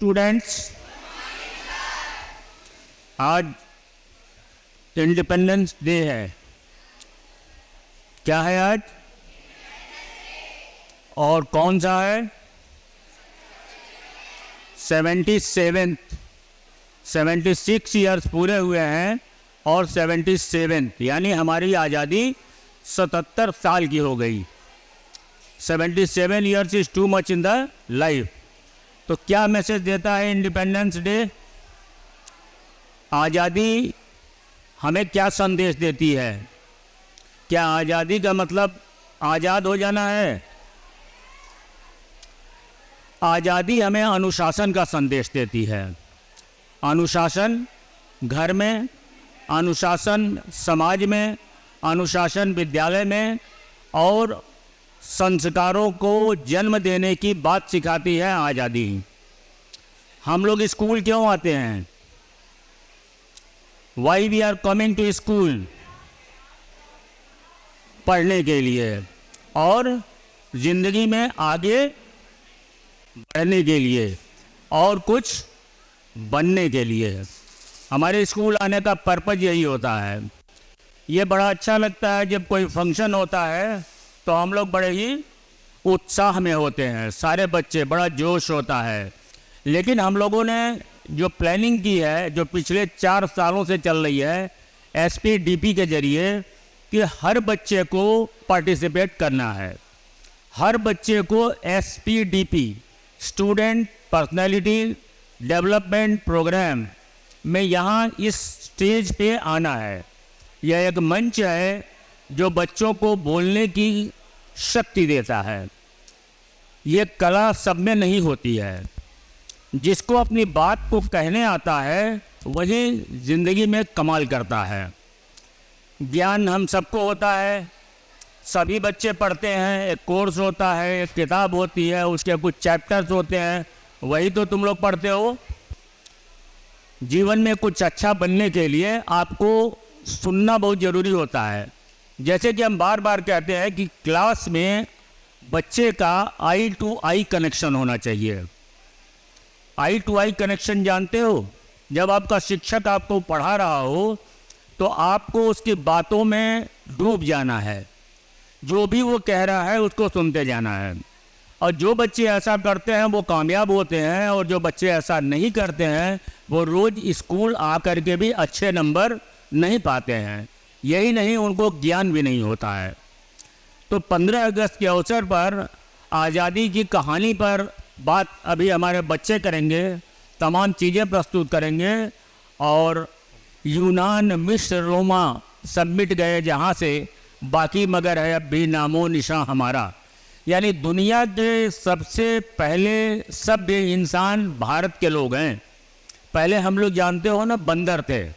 Students, आज independence day है। क्या है आज? और कौन सा है? 76 ईयर्स पूरे हुए हैं और 77 यानी हमारी आज़ादी 77 साल की हो गई। 77 years is too much in the life. तो क्या मैसेज देता है इंडिपेंडेंस डे? आज़ादी हमें क्या संदेश देती है? क्या आज़ादी का मतलब आज़ाद हो जाना है? आज़ादी हमें अनुशासन का संदेश देती है। अनुशासन घर में, अनुशासन समाज में, अनुशासन विद्यालय में और संस्कारों को जन्म देने की बात सिखाती है आज़ादी। हम लोग स्कूल क्यों आते हैं? Why we are coming to school? पढ़ने के लिए और ज़िंदगी में आगे बढ़ने के लिए और कुछ बनने के लिए। हमारे स्कूल आने का पर्पज़ यही होता है। ये बड़ा अच्छा लगता है जब कोई फंक्शन होता है तो हम लोग बड़े ही उत्साह में होते हैं, सारे बच्चे, बड़ा जोश होता है। लेकिन हम लोगों ने जो प्लानिंग की है, जो पिछले 4 सालों से चल रही है एसपीडीपी के जरिए, कि हर बच्चे को पार्टिसिपेट करना है। हर बच्चे को SPDP student personality development programme में यहाँ इस स्टेज पे आना है। यह एक मंच है जो बच्चों को बोलने की शक्ति देता है। ये कला सब में नहीं होती है। जिसको अपनी बात को कहने आता है वही ज़िंदगी में कमाल करता है। ज्ञान हम सबको होता है, सभी बच्चे पढ़ते हैं। एक कोर्स होता है, एक किताब होती है, उसके कुछ चैप्टर्स होते हैं, वही तो तुम लोग पढ़ते हो। जीवन में कुछ अच्छा बनने के लिए आपको सुनना बहुत ज़रूरी होता है। जैसे कि हम बार बार कहते हैं कि क्लास में बच्चे का आई टू आई कनेक्शन होना चाहिए। आई टू आई कनेक्शन जानते हो? जब आपका शिक्षक आपको पढ़ा रहा हो तो आपको उसकी बातों में डूब जाना है। जो भी वो कह रहा है उसको सुनते जाना है। और जो बच्चे ऐसा करते हैं वो कामयाब होते हैं, और जो बच्चे ऐसा नहीं करते हैं वो रोज़ स्कूल आकर के भी अच्छे नंबर नहीं पाते हैं। यही नहीं, उनको ज्ञान भी नहीं होता है। तो 15 अगस्त के अवसर पर आज़ादी की कहानी पर बात अभी हमारे बच्चे करेंगे, तमाम चीज़ें प्रस्तुत करेंगे। और यूनान, मिस्र, रोमा सब मिट गए जहाँ से, बाकी मगर है अब भी नामो निशान हमारा। यानी दुनिया के सबसे पहले सभ्य इंसान भारत के लोग हैं। पहले हम लोग जानते हो ना, बंदर थे।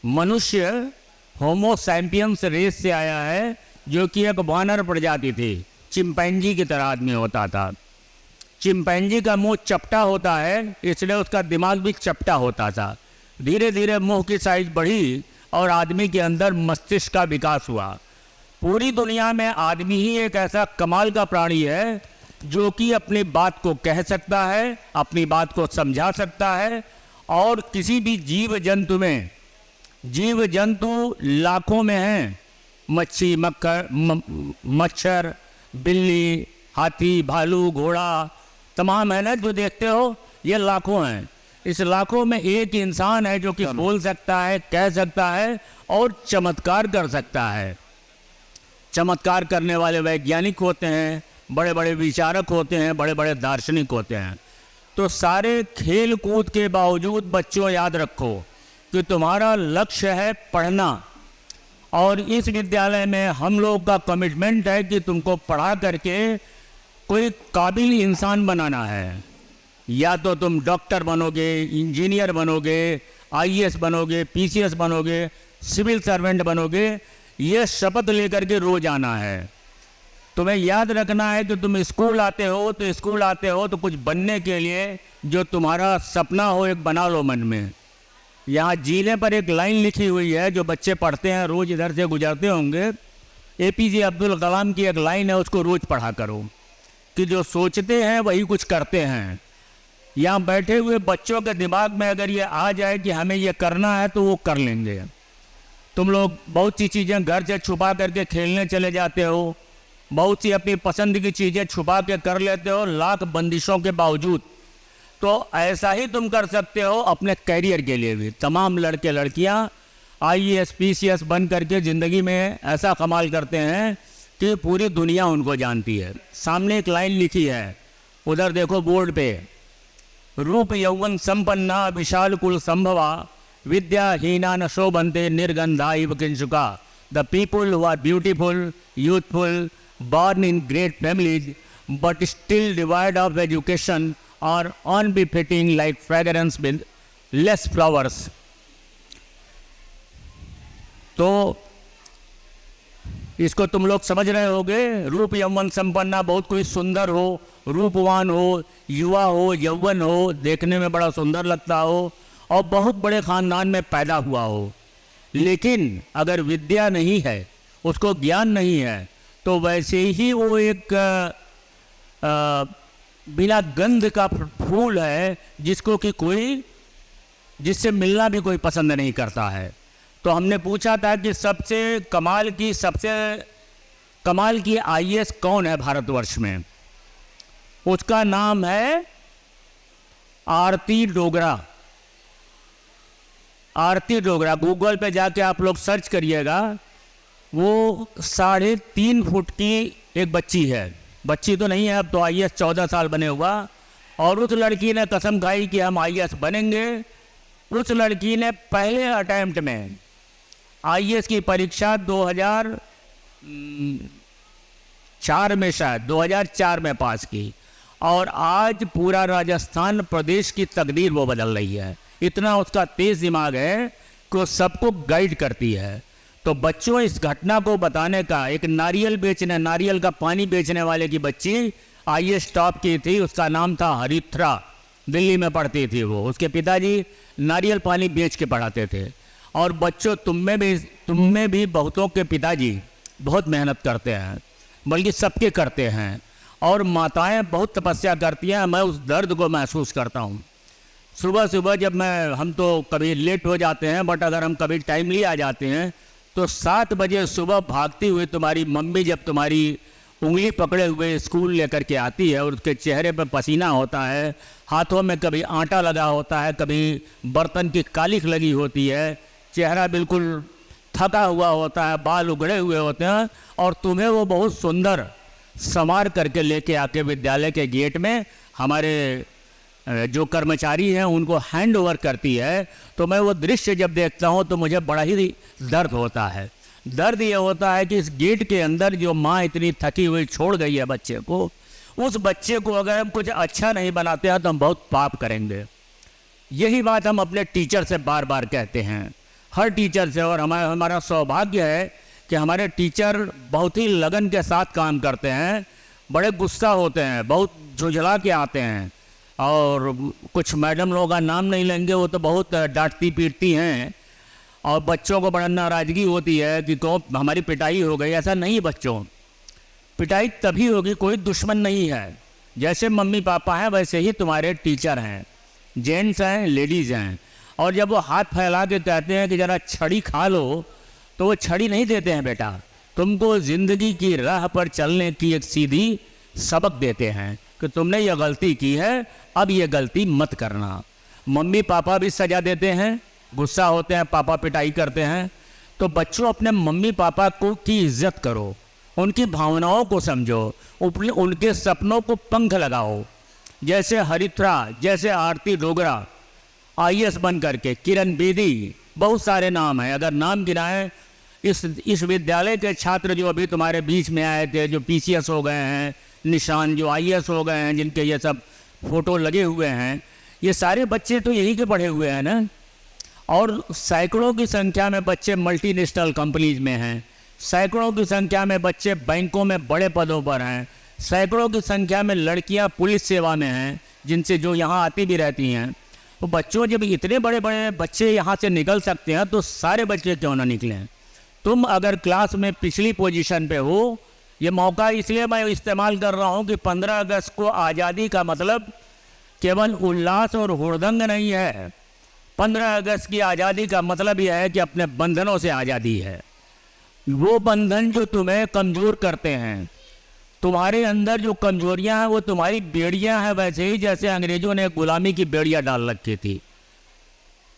मनुष्य होमो सैपियंस रेस से आया है, जो कि एक वानर प्रजाति थी। चिंपैंजी की तरह आदमी होता था। चिंपैंजी का मुंह चपटा होता है, इसलिए उसका दिमाग भी चपटा होता था। धीरे धीरे मुंह की साइज बढ़ी और आदमी के अंदर मस्तिष्क का विकास हुआ। पूरी दुनिया में आदमी ही एक ऐसा कमाल का प्राणी है जो कि अपनी बात को कह सकता है, अपनी बात को समझा सकता है। और किसी भी जीव जंतु में, जीव जंतु लाखों में हैं, मच्छी, मच्छर, बिल्ली, हाथी, भालू, घोड़ा, तमाम है ना जो देखते हो, ये लाखों हैं। इस लाखों में एक इंसान है जो कि बोल सकता है, कह सकता है और चमत्कार कर सकता है। चमत्कार करने वाले वैज्ञानिक होते हैं, बड़े बड़े विचारक होते हैं, बड़े बड़े दार्शनिक होते हैं। तो सारे खेल कूद के बावजूद बच्चों याद रखो कि तुम्हारा लक्ष्य है पढ़ना। और इस विद्यालय में हम लोग का कमिटमेंट है कि तुमको पढ़ा करके कोई काबिल इंसान बनाना है। या तो तुम डॉक्टर बनोगे, इंजीनियर बनोगे, आईएएस बनोगे, पीसीएस बनोगे, सिविल सर्वेंट बनोगे। ये शपथ लेकर के रोज आना है। तुम्हें याद रखना है कि तुम स्कूल आते हो तो स्कूल आते हो तो कुछ बनने के लिए। जो तुम्हारा सपना हो एक बना लो मन में। यहाँ जीने पर एक लाइन लिखी हुई है, जो बच्चे पढ़ते हैं, रोज़ इधर से गुजरते होंगे। एपीजे अब्दुल कलाम की एक लाइन है, उसको रोज़ पढ़ा करो कि जो सोचते हैं वही कुछ करते हैं। यहाँ बैठे हुए बच्चों के दिमाग में अगर ये आ जाए कि हमें ये करना है तो वो कर लेंगे। तुम लोग बहुत सी चीज़ें घर से छुपा करके खेलने चले जाते हो, बहुत सी अपनी पसंद की चीज़ें छुपा के कर लेते हो लाख बंदिशों के बावजूद। तो ऐसा ही तुम कर सकते हो अपने कैरियर के लिए भी। तमाम लड़के लड़कियां IAS PCS बन करके ज़िंदगी में ऐसा कमाल करते हैं कि पूरी दुनिया उनको जानती है। सामने एक लाइन लिखी है, उधर देखो बोर्ड पे, रूप यौवन संपन्ना विशाल कुल संभवा विद्याहीना न शोभन्ते निर्गंधा इव किंशुका। The people who are beautiful, youthful, born in great families but still devoid of education are unbefitting like fragrance with less flowers। तो इसको तुम लोग समझ रहे होगे। रूप यौवन संपन्ना, बहुत कोई सुंदर हो, रूपवान हो, युवा हो, यौवन हो, देखने में बड़ा सुंदर लगता हो और बहुत बड़े खानदान में पैदा हुआ हो, लेकिन अगर विद्या नहीं है, उसको ज्ञान नहीं है, तो वैसे ही वो एक बिना गंध का फूल है जिसको कि कोई, जिससे मिलना भी कोई पसंद नहीं करता है। तो हमने पूछा था कि सबसे कमाल की IAS कौन है भारतवर्ष में। उसका नाम है आरती डोगरा। आरती डोगरा, गूगल पे जाके आप लोग सर्च करिएगा। वो 3.5 फुट की एक बच्ची है, बच्ची तो नहीं है अब तो, IAS 14 साल बने हुआ। और उस लड़की ने कसम खाई कि हम IAS बनेंगे। उस लड़की ने पहले अटेम्प्ट में IAS की परीक्षा 2004 में, शायद 2004 में पास की, और आज पूरा राजस्थान प्रदेश की तकदीर वो बदल रही है। इतना उसका तेज दिमाग है कि वो सबको गाइड करती है। तो बच्चों, इस घटना को बताने का, एक नारियल का पानी बेचने वाले की बच्ची IAS टॉप की थी, उसका नाम था हरित्रा, दिल्ली में पढ़ती थी वो। उसके पिताजी नारियल पानी बेच के पढ़ाते थे। और बच्चों, तुम में भी बहुतों के पिताजी बहुत मेहनत करते हैं, बल्कि सबके करते हैं, और माताएं बहुत तपस्या करती हैं। मैं उस दर्द को महसूस करता हूँ। सुबह सुबह जब हम तो कभी लेट हो जाते हैं, बट अगर हम कभी टाइमली आ जाते हैं तो 7 बजे सुबह भागती हुई तुम्हारी मम्मी जब तुम्हारी उंगली पकड़े हुए स्कूल लेकर के आती है, और उसके चेहरे पर पसीना होता है, हाथों में कभी आटा लगा होता है, कभी बर्तन की कालिख लगी होती है, चेहरा बिल्कुल थका हुआ होता है, बाल उगड़े हुए होते हैं, और तुम्हें वो बहुत सुंदर संवार करके लेके आके विद्यालय के गेट में हमारे जो कर्मचारी हैं उनको हैंड ओवर करती है। तो मैं वो दृश्य जब देखता हूँ तो मुझे बड़ा ही दर्द होता है। दर्द ये होता है कि इस गेट के अंदर जो माँ इतनी थकी हुई छोड़ गई है बच्चे को, उस बच्चे को अगर हम कुछ अच्छा नहीं बनाते हैं तो हम बहुत पाप करेंगे। यही बात हम अपने टीचर से बार बार कहते हैं, हर टीचर से। और हमारा सौभाग्य है कि हमारे टीचर बहुत ही लगन के साथ काम करते हैं, बड़े गुस्सा होते हैं, बहुत झुंझला के आते हैं। और कुछ मैडम लोगों का नाम नहीं लेंगे, वो तो बहुत डांटती पीटती हैं, और बच्चों को बड़ा नाराज़गी होती है कि तो हमारी पिटाई हो गई। ऐसा नहीं, बच्चों, पिटाई तभी होगी, कोई दुश्मन नहीं है। जैसे मम्मी पापा हैं वैसे ही तुम्हारे टीचर हैं, जेंट्स हैं, लेडीज़ हैं। और जब वो हाथ फैला के कहते हैं कि ज़रा छड़ी खा लो, तो वो छड़ी नहीं देते हैं बेटा, तुमको ज़िंदगी की राह पर चलने की एक सीधी सबक देते हैं कि तुमने ये गलती की है, अब ये गलती मत करना। मम्मी पापा भी सजा देते हैं, गुस्सा होते हैं, पापा पिटाई करते हैं। तो बच्चों, अपने मम्मी पापा की इज्जत करो, उनकी भावनाओं को समझो, उनके सपनों को पंख लगाओ। जैसे हरित्रा, जैसे आरती डोगरा IAS बन करके, किरण बेदी, बहुत सारे नाम हैं। अगर नाम गिनाएं, इस विद्यालय के छात्र जो अभी तुम्हारे बीच में आए थे, जो PCS हो गए हैं, निशान जो IAS हो गए हैं, जिनके ये सब फोटो लगे हुए हैं, ये सारे बच्चे तो यहीं के पढ़े हुए हैं ना। और सैकड़ों की संख्या में बच्चे मल्टीनेशनल कंपनीज में हैं, सैकड़ों की संख्या में बच्चे बैंकों में बड़े पदों पर हैं, सैकड़ों की संख्या में लड़कियां पुलिस सेवा में हैं, जिनसे जो यहाँ आती भी रहती हैं। तो बच्चों, जब इतने बड़े बड़े बच्चे यहाँ से निकल सकते हैं तो सारे बच्चे क्यों ना निकलें। तुम अगर क्लास में पिछली पोजीशन पे हो, ये मौका इसलिए मैं इस्तेमाल कर रहा हूँ कि 15 अगस्त को आज़ादी का मतलब केवल उल्लास और हुड़दंग नहीं है। 15 अगस्त की आज़ादी का मतलब यह है कि अपने बंधनों से आज़ादी है। वो बंधन जो तुम्हें कमज़ोर करते हैं, तुम्हारे अंदर जो कमजोरियां हैं वो तुम्हारी बेड़ियां हैं, वैसे ही जैसे अंग्रेजों ने गुलामी की बेड़ियां डाल रखी थी।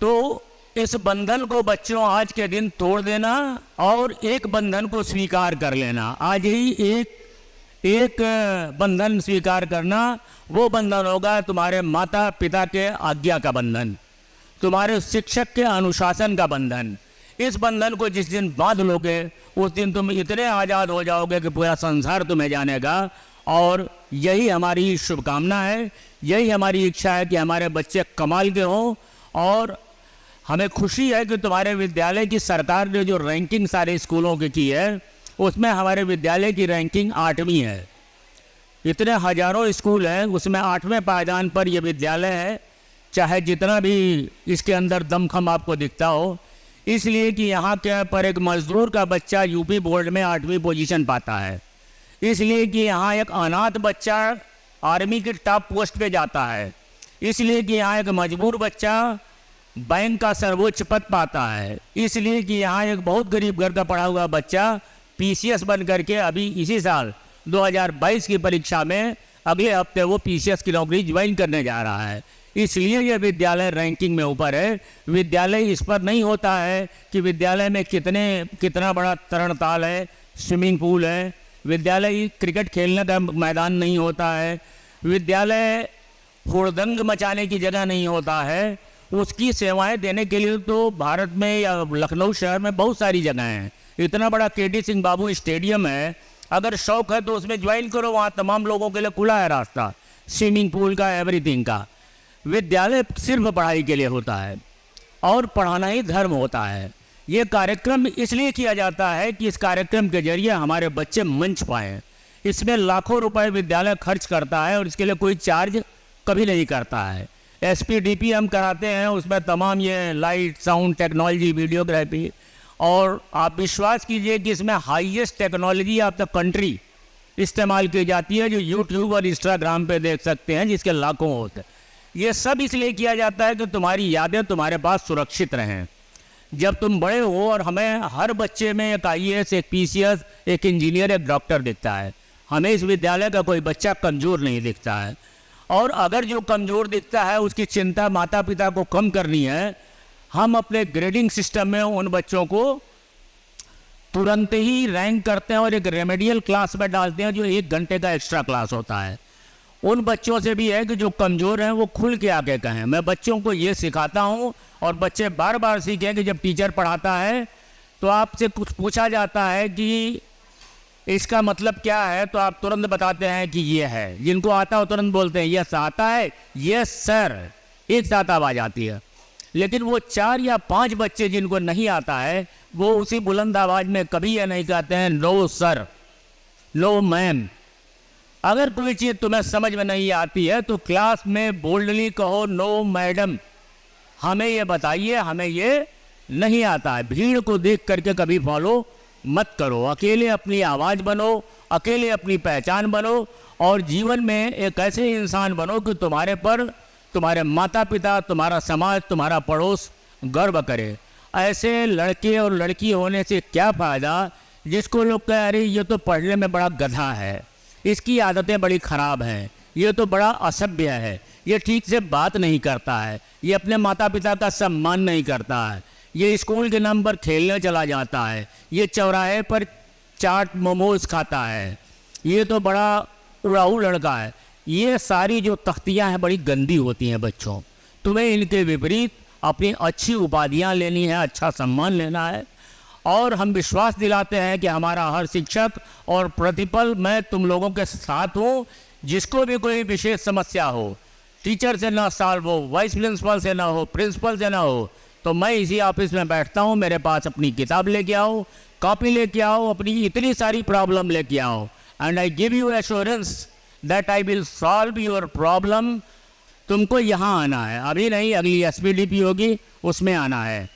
तो इस बंधन को बच्चों आज के दिन तोड़ देना और एक बंधन को स्वीकार कर लेना। आज ही एक बंधन स्वीकार करना। वो बंधन होगा तुम्हारे माता पिता के आज्ञा का बंधन, तुम्हारे शिक्षक के अनुशासन का बंधन। इस बंधन को जिस दिन बांध लोगे उस दिन तुम इतने आज़ाद हो जाओगे कि पूरा संसार तुम्हें जानेगा। और यही हमारी शुभकामना है, यही हमारी इच्छा है कि हमारे बच्चे कमाल के हों। और हमें खुशी है कि तुम्हारे विद्यालय की सरकार ने जो रैंकिंग सारे स्कूलों की है उसमें हमारे विद्यालय की रैंकिंग 8वीं है। इतने हजारों स्कूल हैं, उसमें 8वें पायदान पर यह विद्यालय है, चाहे जितना भी इसके अंदर दमखम आपको दिखता हो। इसलिए कि यहाँ के पर एक मजदूर का बच्चा यूपी बोर्ड में 8वीं पोजीशन पाता है, इसलिए कि यहाँ एक अनाथ बच्चा आर्मी के टॉप पोस्ट पे जाता है, इसलिए कि यहाँ एक मजबूर बच्चा बैंक का सर्वोच्च पद पाता है, इसलिए कि यहाँ एक बहुत गरीब घर का पढ़ा हुआ बच्चा पीसीएस बन करके अभी इसी साल 2022 की परीक्षा में अगले हफ्ते वो पीसीएस की नौकरी ज्वाइन करने जा रहा है। इसलिए यह विद्यालय रैंकिंग में ऊपर है। विद्यालय इस पर नहीं होता है कि विद्यालय में कितना बड़ा तरणताल है, स्विमिंग पूल है। विद्यालय क्रिकेट खेलने का मैदान नहीं होता है। विद्यालय हुड़दंग मचाने की जगह नहीं होता है। उसकी सेवाएं देने के लिए तो भारत में या लखनऊ शहर में बहुत सारी जगह हैं। इतना बड़ा केडी सिंह बाबू स्टेडियम है, अगर शौक है तो उसमें ज्वाइन करो, वहाँ तमाम लोगों के लिए खुला है रास्ता, स्विमिंग पूल का, एवरीथिंग का। विद्यालय सिर्फ पढ़ाई के लिए होता है और पढ़ाना ही धर्म होता है। ये कार्यक्रम इसलिए किया जाता है कि इस कार्यक्रम के जरिए हमारे बच्चे मंच पाएँ। इसमें लाखों रुपए विद्यालय खर्च करता है और इसके लिए कोई चार्ज कभी नहीं करता है। एसपीडीपी हम कराते हैं, उसमें तमाम ये लाइट, साउंड, टेक्नोलॉजी, वीडियोग्राफी, और आप विश्वास कीजिए कि इसमें highest technology of the country इस्तेमाल की जाती है, जो यूट्यूब और इंस्टाग्राम पे देख सकते हैं, जिसके लाखों होते हैं। ये सब इसलिए किया जाता है कि तुम्हारी यादें तुम्हारे पास सुरक्षित रहें जब तुम बड़े हो। और हमें हर बच्चे में एक आईएएस, एक पीसीएस, एक इंजीनियर, एक डॉक्टर दिखता है। हमें इस विद्यालय का कोई बच्चा कमज़ोर नहीं दिखता है। और अगर जो कमज़ोर दिखता है उसकी चिंता माता पिता को कम करनी है, हम अपने ग्रेडिंग सिस्टम में उन बच्चों को तुरंत ही रैंक करते हैं और एक रेमेडियल क्लास में डालते हैं, जो 1 घंटे का एक्स्ट्रा क्लास होता है। उन बच्चों से भी है कि जो कमज़ोर हैं वो खुल के आके कहें। मैं बच्चों को ये सिखाता हूँ और बच्चे बार बार सीखें कि जब टीचर पढ़ाता है तो आपसे कुछ पूछा जाता है कि इसका मतलब क्या है, तो आप तुरंत बताते हैं कि ये है। जिनको आता हो तुरंत बोलते हैं यस आता है, यस सर, एक साथ आवाज़ आती है। लेकिन वो 4 या 5 बच्चे जिनको नहीं आता है वो उसी बुलंद आवाज़ में कभी ये नहीं कहते हैं नो सर, नो मैम। अगर कोई चीज़ तुम्हें समझ में नहीं आती है तो क्लास में बोल्डली कहो नो मैडम, हमें ये बताइए, हमें ये नहीं आता है। भीड़ को देख करके कभी फॉलो मत करो। अकेले अपनी आवाज़ बनो, अकेले अपनी पहचान बनो और जीवन में एक ऐसे इंसान बनो कि तुम्हारे पर तुम्हारे माता पिता, तुम्हारा समाज, तुम्हारा पड़ोस गर्व करे। ऐसे लड़के और लड़की होने से क्या फ़ायदा जिसको लोग कह अरे ये तो पढ़ने में बड़ा गधा है, इसकी आदतें बड़ी ख़राब हैं, ये तो बड़ा असभ्य है, ये ठीक से बात नहीं करता है, ये अपने माता पिता का सम्मान नहीं करता है, ये स्कूल के नाम पर खेलने चला जाता है, ये चौराहे पर चाट मोमोज खाता है, ये तो बड़ा उड़ाऊ लड़का है। ये सारी जो तख्तियाँ हैं बड़ी गंदी होती हैं बच्चों। तुम्हें इनके विपरीत अपनी अच्छी उपाधियाँ लेनी है, अच्छा सम्मान लेना है। और हम विश्वास दिलाते हैं कि हमारा हर शिक्षक और प्रतिपल मैं तुम लोगों के साथ हूँ। जिसको भी कोई विशेष समस्या हो, टीचर से ना सॉल्व हो, वाइस प्रिंसिपल से ना हो, प्रिंसिपल से ना हो, तो मैं इसी ऑफिस में बैठता हूँ। मेरे पास अपनी किताब लेके आओ, कॉपी लेके आओ, अपनी इतनी सारी प्रॉब्लम लेके आओ, and I give you assurance that I will solve your problem. तुमको यहाँ आना है, अभी नहीं, अगली एसपीडीपी होगी उसमें आना है।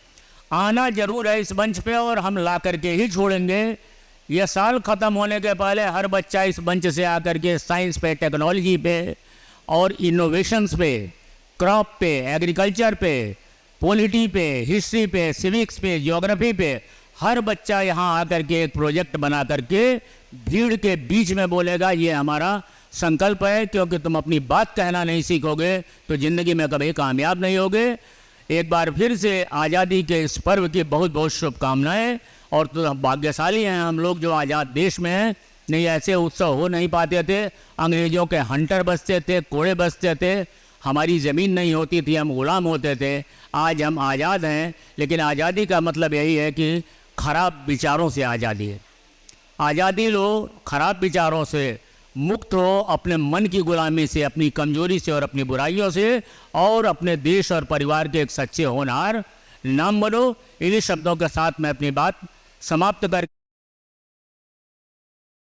आना जरूर है इस मंच पे और हम ला करके ही छोड़ेंगे। यह साल ख़त्म होने के पहले हर बच्चा इस मंच से आकर के साइंस पे, टेक्नोलॉजी पे और इनोवेशंस पे, क्रॉप पे, एग्रीकल्चर पे, पॉलिटी पे, हिस्ट्री पे, सिविक्स पे, ज्योग्राफी पे हर बच्चा यहाँ आकर के एक प्रोजेक्ट बना करके भीड़ के बीच में बोलेगा। ये हमारा संकल्प है, क्योंकि तुम अपनी बात कहना नहीं सीखोगे तो ज़िंदगी में कभी कामयाब नहीं होगे। एक बार फिर से आज़ादी के इस पर्व की बहुत बहुत शुभकामनाएं। और तो भाग्यशाली हैं हम लोग जो आज़ाद देश में हैं, नहीं ऐसे उत्सव हो नहीं पाते थे। अंग्रेज़ों के हंटर बसते थे, कोड़े बसते थे, हमारी ज़मीन नहीं होती थी, हम गुलाम होते थे। आज हम आज़ाद हैं, लेकिन आज़ादी का मतलब यही है कि खराब विचारों से आज़ादी है। आज़ादी लो खराब विचारों से मुक्त हो, अपने मन की गुलामी से, अपनी कमजोरी से और अपनी बुराइयों से, और अपने देश और परिवार के एक सच्चे होनहार नाम बनो। इन्हीं शब्दों के साथ मैं अपनी बात समाप्त कर